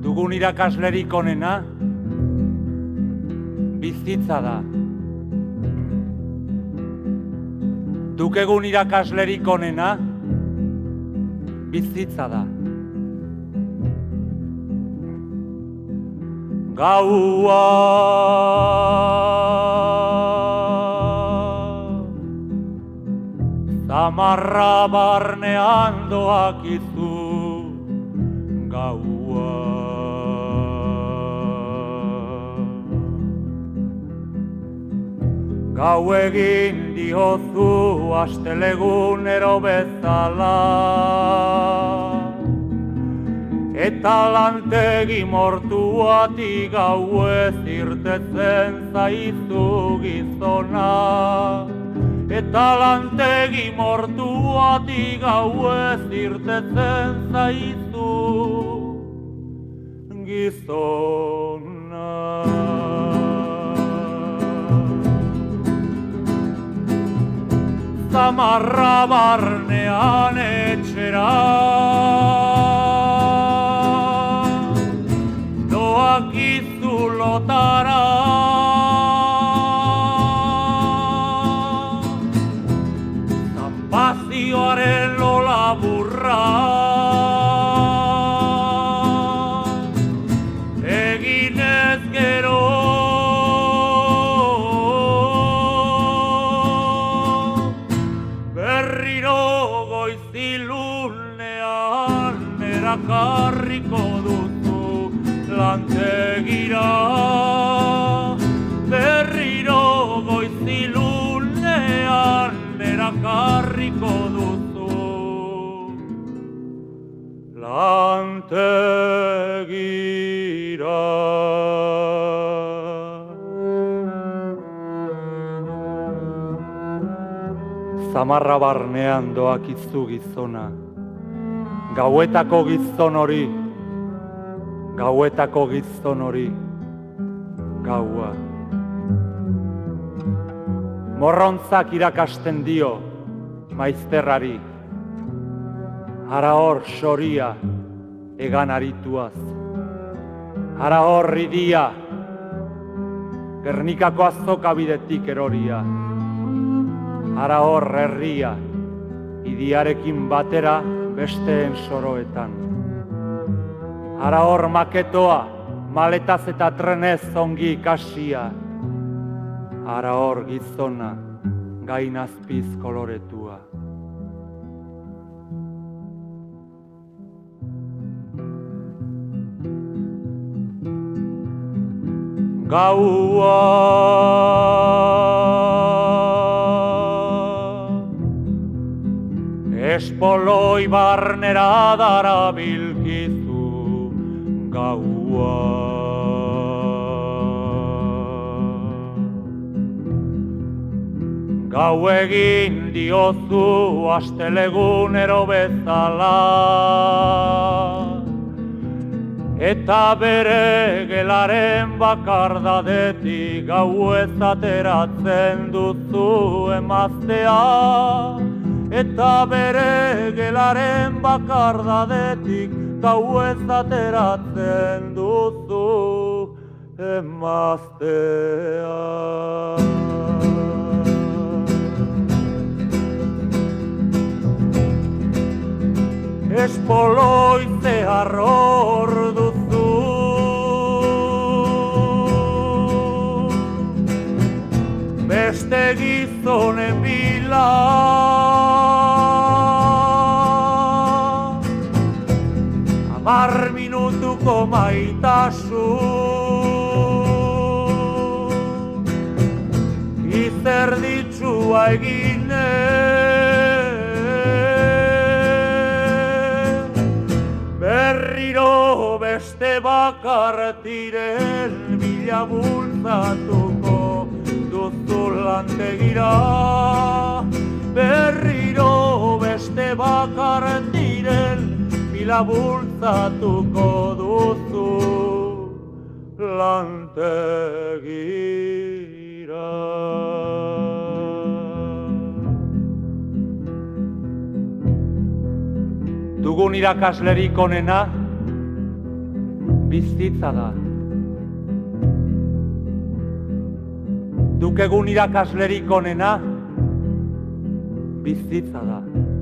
Dugun irakaslerik onena bizitza da. Dukegun irakaslerik onena bizitza da. Gaua zamarra barnean doakizu. Gaua gau egin diozu astelegunero bezala, eta lantegi mortuati gauez irtetzen zaizu gizona. Eta lantegi mortuati gauez irtetzen zaizu gizona. Zamarra barnean etxera doakizu lotara. Zampazioaren lola burra eginez gero. Erakarriko duzu lantegira, berriro goizilunean erakarriko duzu lantegira. Zamarra barnean doakizu gizona, gauetako gizon hori, gauetako gizon hori, gaua. Morrontzak irakasten dio maizterrari, hara hor soria egan arituaz, hara hor idia, Gernikako azoka bidetik eroria, hara hor herria, idiarekin batera besteen soroetan. Hara hor maketoa, maletaz eta trenez ongi ikasia. Hara hor gizona, gainazpiz koloretua. Gaua espoloi barnera darabilkizu. Gaua gau egin diozu astelegunero bezala, eta bere gelaren bakardadetik gauez ateratzen duzu emaztea. Eta bere gelaren bakardadetik gauez ateratzen duzu emaztea. Espoloi zehar hor duzu, beste gizonen bila. Amar minutuko maitasun, izerditsua eginez, berriro beste bakartiren bila bultzatuko duzu lantegira. Berriro beste bakartiren bila bultzatuko duzu lantegira. Dugun irakaslerik onena bizitza da. Dukegun irakaslerik onena bizitza da.